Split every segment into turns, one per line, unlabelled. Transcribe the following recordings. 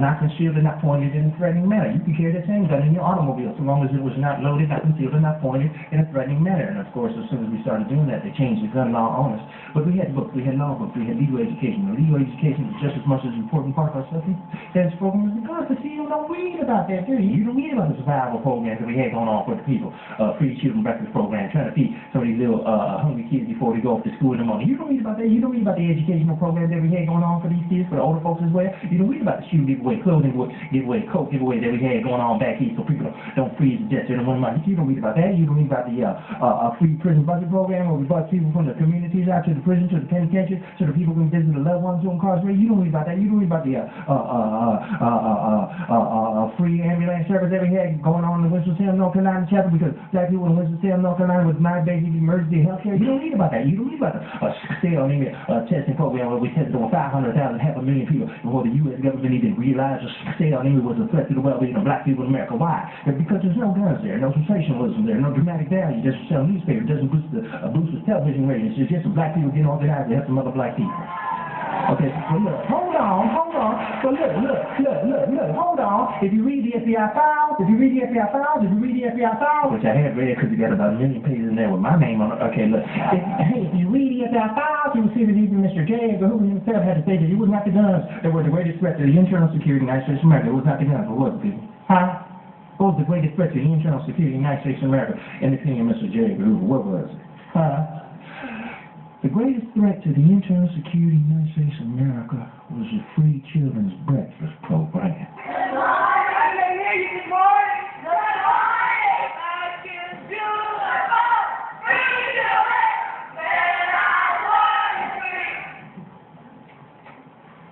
not concealed and not pointed in a threatening manner. You could carry that same gun in your automobile so long as it was not loaded, not concealed, and not pointed in a threatening manner. And of course, as soon as we started doing that, they changed the gun law on us. But we had books, we had law books, we had legal education. The legal education was just as much as an important part of our study. That's program as the gun. But see, you don't read about that, do you? You don't read about the survival programs that we had going on for the people. Free children breakfast program, trying to feed some of these little hungry kids before they go off to school in the morning. You don't read about that. You don't read about the educational program that we had going on for these kids, for the older folks as well. You don't read about the shoe giveaway, clothing giveaway, coat giveaway that we had going on back east so people don't freeze to death. You don't read about that. You don't read about the free prison budget program where we brought people from the communities out to the prison, to the penitentiary, so the people can visit the loved ones who are incarcerated. You don't read about that. You don't read about the free ambulance service that we had going on in the Winston-Salem, North Carolina chapter because black people in Winston-Salem, North Carolina with my basic emergency health care. You don't read about that. You don't read about the testing program where we tested over 500,000, 500,000 people before the U.S. government even realized the sale was a threat to the well-being of black people in America. Why? Because there's no guns there, no sensationalism there, no dramatic value. Just sell newspapers, doesn't boost the television ratings. It's just some black people getting organized to help some other black people. Okay, so look, hold on. So look, hold on. If you read the FBI files, which I had read because you got about 1 million pages in there with my name on it. Okay, look. If you read the FBI files, you will see that even Mr. J. Guenveur himself had to say that it was not the guns that were the greatest threat to the internal security of the United States of America. It was not the guns, but what was it, people? Huh? What was the greatest threat to the internal security of the United States of America? In the opinion of Mr. J. Guenveur, what was it? Huh? The greatest threat to the internal security of the United States of America was the free children's breakfast program.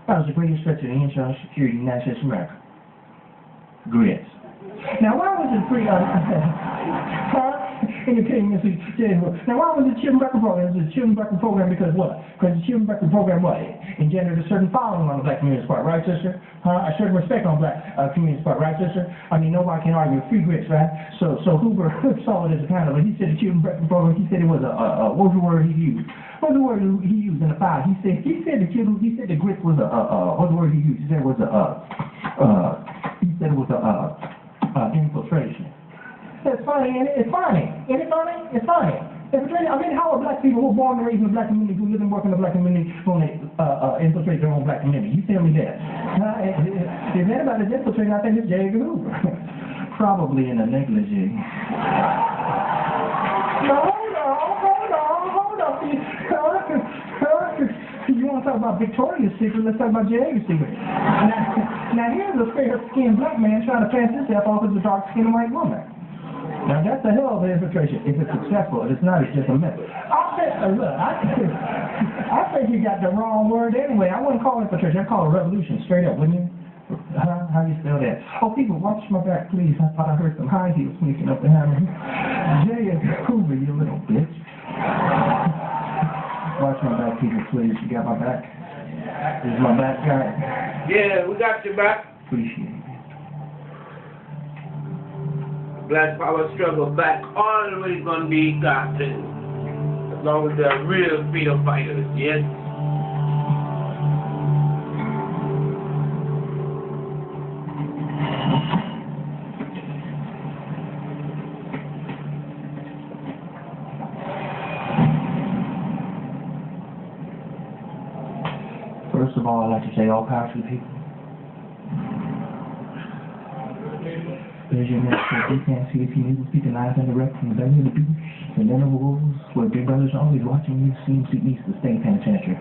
That was the greatest threat to the internal security of the United States of America. Grits. Now, why was it free? In the opinion of Mr. J. Guenveur. Now, why was the children breakfast program? It was a children breakfast program because what? Because the children breakfast program what? Engendered a certain following on the black community's part, right, sister? A certain respect on black community's part, right, sister? I mean, nobody can argue with free grits, right? So Hoover saw it as a kind of, he said the children breakfast program, he said it was what was the word he used? What was the word he used in the file? He said the grits was what was the word he used? He said it was infiltration. It's funny, ain't it? It's funny. Isn't it funny? It's funny. I mean, how are black people who are born and raised in the black community, who live and work in the black community, going to infiltrate their own black community? You tell me that. If anybody's infiltrating, I think it's J. Guenveur. Probably in a negligee. No, hold on. You want to talk about Victoria's Secret? Let's talk about J. Secret. Now here's a fair-skinned black man trying to pass himself off as a dark-skinned white woman. Now that's a hell of an infiltration. If it's successful, if it's not, it's just a method. I think you got the wrong word anyway. I wouldn't call it infiltration. I'd call it revolution, straight up, wouldn't you? How do you spell that? Oh, people, watch my back, please. I thought I heard some high heels sneaking up behind me. J. Guenveur, you little bitch. Watch my back, people, please. You got my back? Is my back guy?
Yeah, we got your back.
Appreciate it.
Black power struggle back always gonna be gotten. As long as they're real freedom fighters, yes?
First of all, I'd like to say all power to the people. There's your message. You can't see Huey P.Newton speaking live and direct from the belly of the beast, and then the wolves, where big brothers are always watching you, seem to east the state penitentiary.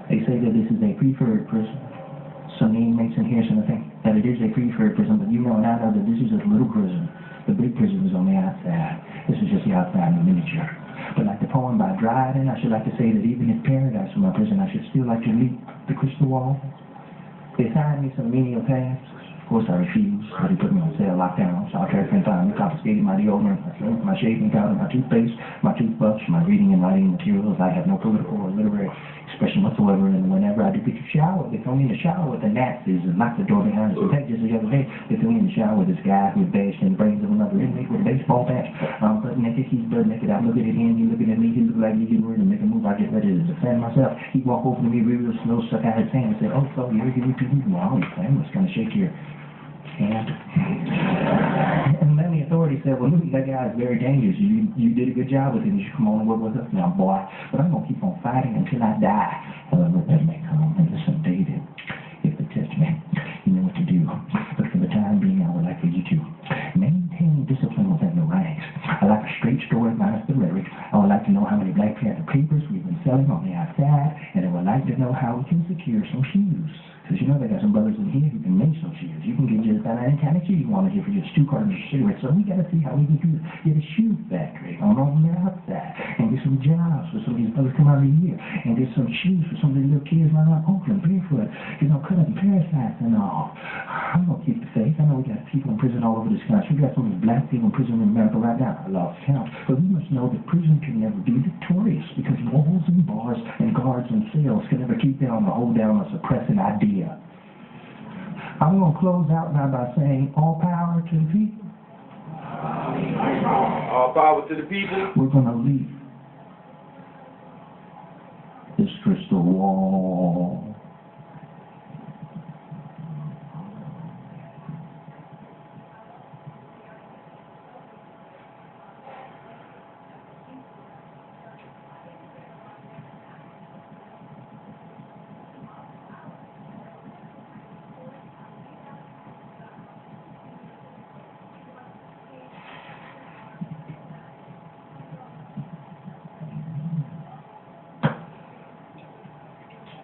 They say that this is a preferred prison. Some inmates in here seem to think that it is a preferred prison, but you know and I know that this is a little prison. The big prison is on the outside. This is just the outside in the miniature. But like the poem by Dryden, I should like to say that even if paradise were my prison, I should still like to leap the crystal wall. They assigned me some menial tasks. Of course, I refused, but he put me on cell lockdown, so I tried to find me, confiscated my deodorant, my shaving powder, my toothpaste, my toothbrush, my reading and writing materials. I have no political or literary expression whatsoever. And whenever I do get to shower, they throw me in the shower with the Nazis and lock the door behind us. In fact, just the other day, they threw me in the shower with this guy who had bashed in the brains of another inmate with a baseball bat. But naked, he's butt naked. I'm looking at him, he's looking at me, he looked like he's getting ready to make a move. I get ready to defend myself. He walked over to me real slow, stuck out his hand and said, "Oh, so you're Huey P.Newton." Well, I was kind of shake your hand. And then the authority said, "Well, Newton, that guy is very dangerous. You did a good job with him. You should come on and work with us now, boy. But I'm going to keep on fighting until I die." However, that may come and listen, David, if they test me, you know what to do. But for the time being, I would like for you to maintain discipline within the ranks. I like a straight story minus the lyric. I would like to know how many Black Panther papers we've been selling on the outside, and I would like to know how we can secure some shoes. Because you know they got some brothers in here who can make some shoes. You can get just about any kind of shoe you want to get for just 2 cartons of cigarettes. So we got to see how we can get a shoe factory on the outside and get some jobs for some of these brothers come out of here and get some shoes for some of these little kids running around Oakland barefoot, you know, cutting parasites and all. I'm going to keep the faith. I know we got people in prison all over this country. We got some of these black people in prison in America right now. I lost count. But we must know that prison can never be victorious because walls and bars and guards and cells can never keep down or hold down a suppressing idea. I'm going to close out now by saying all power to the people.
All power to the people.
We're going to leave this crystal wall.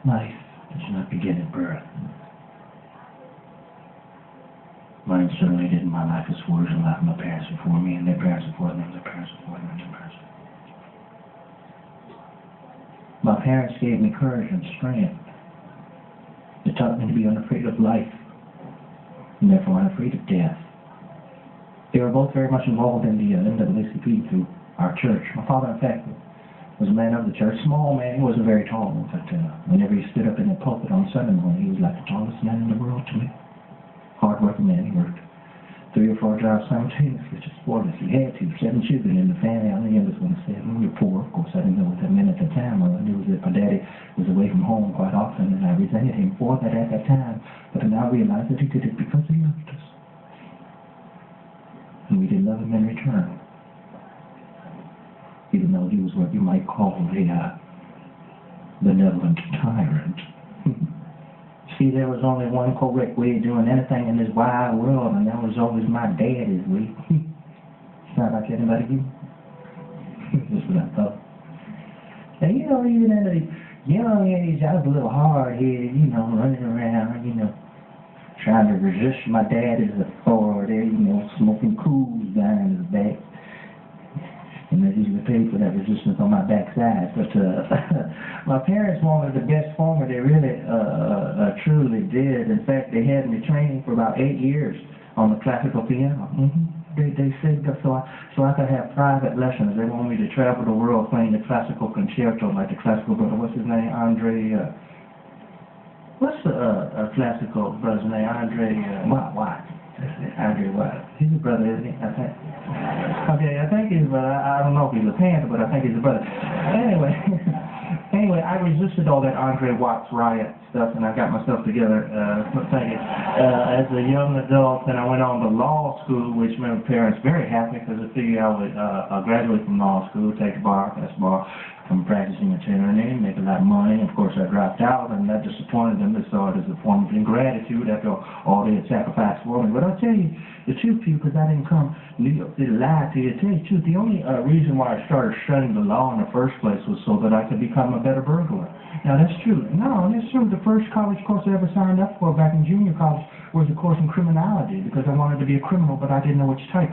Life does not begin at birth. Mine certainly didn't. My life is worse than life of my parents before me, and their parents before them, their parents before them, and their parents. My parents gave me courage and strength. They taught me to be unafraid of life, and therefore unafraid of death. They were both very much involved in the NAACP through our church. My father, in fact, was a man of the church, small man. He wasn't very tall, but whenever he stood up in the pulpit on Sunday morning, he was like the tallest man in the world to me. Hard-working man. He worked 3 or 4 jobs simultaneously, just spoilers. He had to. 7 children in the family. I'm the youngest one of 7. We were poor. Of course, I didn't know what that meant at the time. All I knew was that my daddy was away from home quite often, and I resented him for that at that time. But I now realize that he did it because he loved us. And we did love him in return. Even though he was what you might call a benevolent tyrant. See, there was only one correct way of doing anything in this wide world, and that was always my daddy's way. Sound like anybody to you? That's what I thought. And you know, even at a young age, I was a little hard-headed, you know, running around, you know, trying to resist my daddy's authority, you know, smoking cools behind his back. And I usually paid for that resistance on my backside. But my parents wanted the best for me. They really, truly did. In fact, they had me training for about 8 years on the classical piano. They said so I could have private lessons. They wanted me to travel the world playing the classical concerto, like the classical brother. What's his name? What's the classical brother's name? Watt. Andre Watt. He's a brother, isn't he? I think. Okay, I think he's a brother. I don't know if he's a Panther, but I think he's a brother. Anyway, I resisted all that Andre Watts riot stuff, and I got myself together, as a young adult, and I went on to law school, which made my parents very happy, because I figured I would graduate from law school, take the bar, pass the bar, come practicing attorney, make a lot of money. Of course, I dropped out, and that disappointed them. They saw it as a form of ingratitude after all they had sacrificed for me. But I'll tell you the truth, people, because I didn't come to New York City to lie to you. To tell you the truth, the only reason why I started studying the law in the first place was so that I could become a better burglar. Now, that's true. No, that's true. The first college course I ever signed up for back in junior college was a course in criminology, because I wanted to be a criminal, but I didn't know which type.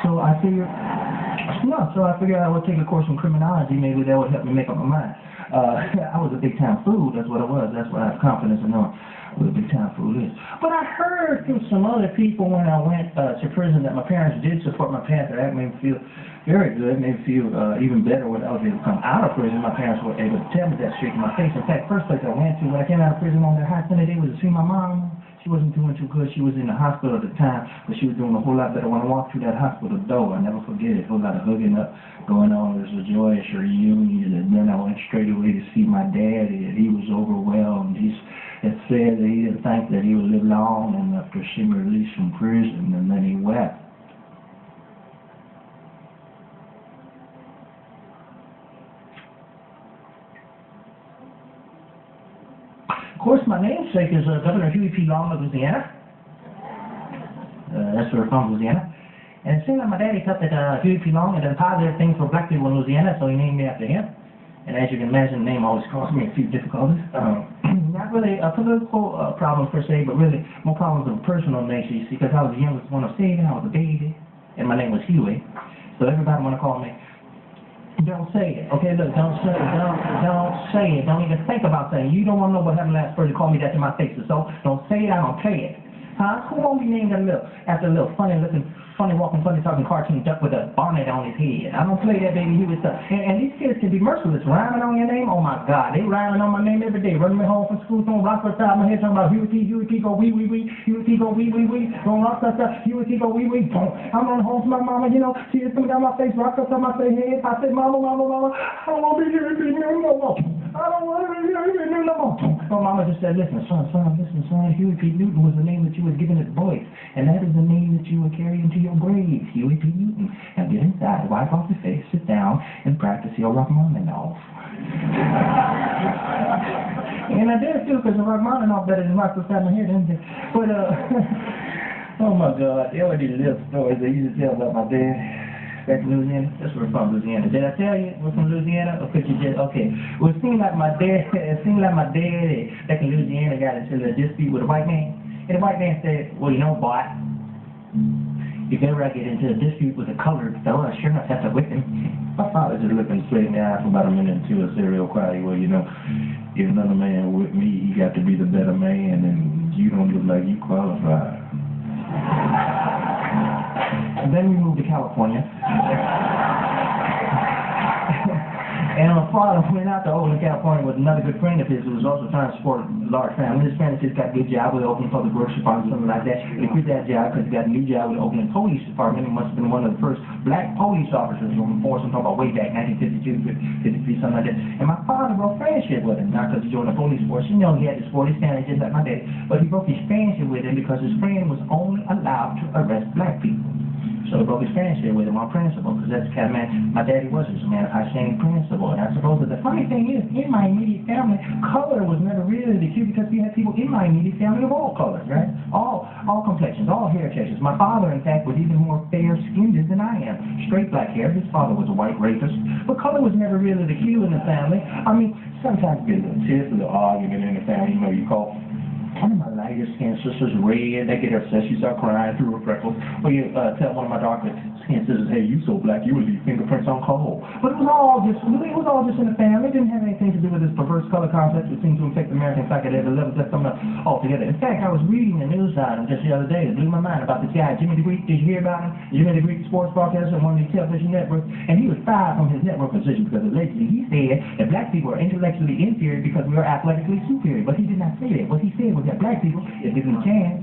So I figured I would take a course in criminology. Maybe that would help me make up my mind. I was a big-time fool. That's what I was. That's what I have confidence in knowing. We'll be time for this. But I heard from some other people when I went to prison that my parents did support my path. That made me feel very good, made me feel even better when I was able to come out of prison. My parents were able to tell me that straight to my face. In fact, first place I went to when I came out of prison on their high Sunday day was to see my mom. She wasn't doing too good. She was in the hospital at the time, but she was doing a whole lot better. When I walked through that hospital door, I'll never forget it. A whole lot of hugging up going on. It was a joyous reunion, and then I went straight away to see my daddy, and he was overwhelmed. He said that he didn't think that he would live long enough to see me released from prison, and then he wept. Of course, my namesake is Governor Huey P.Newton of Louisiana. That's where we're from, Louisiana. And it seemed like my daddy thought that Huey P.Newton had done positive things for black people in Louisiana, so he named me after him. And as you can imagine, the name always caused me a few difficulties. Not really political problems per se, but really more problems of a personal nature, you see, because I was the youngest one of 7, I was a baby, and my name was Huey. So everybody want to call me. Don't say it. Okay, look, don't say it. Don't even think about saying it. You don't want to know what happened last person called me that to my face. So don't say it, I don't play it. Huh? Who won't be named after a little funny walking, funny talking cartoon duck with a bonnet on his head? I don't play that baby Huey stuff. And these kids can be merciless, rhyming on your name. Oh my God, they rhyming on my name every day. Running me home from school, throwing rocks outside my head, talking about Huey P, go wee, Huey P, go wee, throwing rocks outside, Huey P, go wee, boom. I'm running home to my mama, you know, she just coming down my face, rocks outside my face head. I said, mama, I don't want to be Huey P no more. I don't want to be Huey P no more. My mama just said, listen, son, Huey P.Newton was the name that you was given at birth, and that is the name that you will carry into your grave, Huey P.Newton. Now get inside, wipe off your face, sit down, and practice your Rachmaninoff. And I did too, because the Rachmaninoff better than rock beside my head, isn't it? But, oh my God, there were these little stories they used to tell about my dad. Back in Louisiana? That's where we're from, Louisiana. Did I tell you we're from Louisiana? Or could you just, okay. Well, it seemed like my dad back in Louisiana got into a dispute with a white man. And the white man said, well, you know, boy, if ever I get into a dispute with a colored fella, I sure enough have to whip him. My father just looked him straight in the eye for about a minute or 2 and said real quiet, well, you know, if another man with me, he got to be the better man, and you don't look like you qualify. And then we moved to California. And my father went out to Oakland, California with another good friend of his who was also trying to support a large family. His friend just got a good job with the Oakland Public Works Department, something like that. And he quit that job because he got a new job with the Oakland Police Department. He must have been one of the first black police officers on the force. I'm talking about way back, 1952, 53, something like that. And my father broke friendship with him, not because he joined the police force. You know, he had his 40 standard just like my daddy. But he broke his friendship with him because his friend was only allowed to arrest black people. So he broke his friendship with him on principle, because that's the kind of man my daddy was. He was a man of high standing principle. And I suppose that the funny thing is, in my immediate family, color was never really the cue, because we had people in my immediate family of all colors, right? All complexions, all hair textures. My father, in fact, was even more fair-skinned than I am. Straight black hair. His father was a white rapist. But color was never really the cue in the family. I mean, sometimes there's a little tiff, a little argument in the family. You know, you call one of my lighter skinned sisters red, they get upset, she start crying through her freckles. Or you tell one of my darker skinned sisters, hey, you so black, you would leave fingerprints on coal. But it was all just in the family. It didn't have anything to do with this perverse color concept that seems to affect American psyche at every level. That's something altogether. In fact, I was reading a news item just the other day that blew my mind about this guy, Jimmy DeGreek. Did you hear about him? Jimmy DeGreek, sports broadcaster on one of these television networks. And he was fired from his network position because allegedly he said that black people are intellectually inferior because we are athletically superior. But he did not say that. What he said was that black people, if given a chance,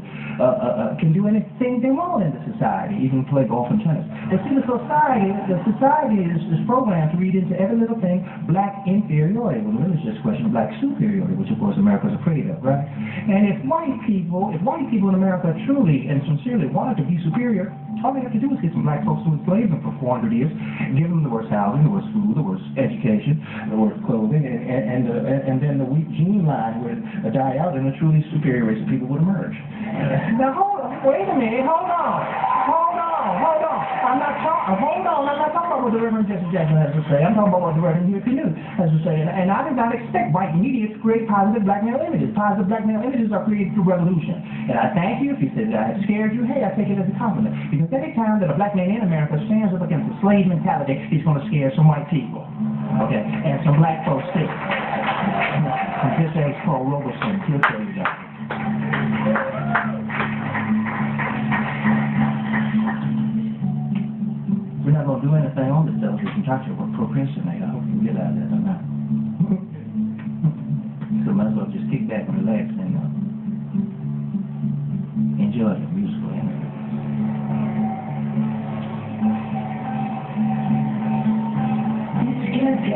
can do anything they want in the society, even play golf and tennis. But see, the society is programmed to read into every little thing black inferiority, when really it's just a question of black superiority, which of course America's afraid of, right? And if white people in America truly and sincerely wanted to be superior, all they have to do is get some black folks to enslave them for 400 years, give them the worst housing, the worst food, the worst education, the worst clothing, and then the weak gene line would die out, and a truly superior race of people would emerge. Now wait a minute, hold on. I'm not talking about what the Reverend Jesse Jackson has to say. I'm talking about what the Reverend Huey P.Newton has to say. And I did not expect white media to create positive black male images. Positive black male images are created through revolution. And I thank you if you said that I have scared you. Hey, I take it as a compliment. Because every time that a black man in America stands up against the slave mentality, he's going to scare some white people. Okay? And some black folks too. And this is Paul Robeson. He'll tell you that. do anything on the television, talk to you about procrastinate. I hope you realize that or not.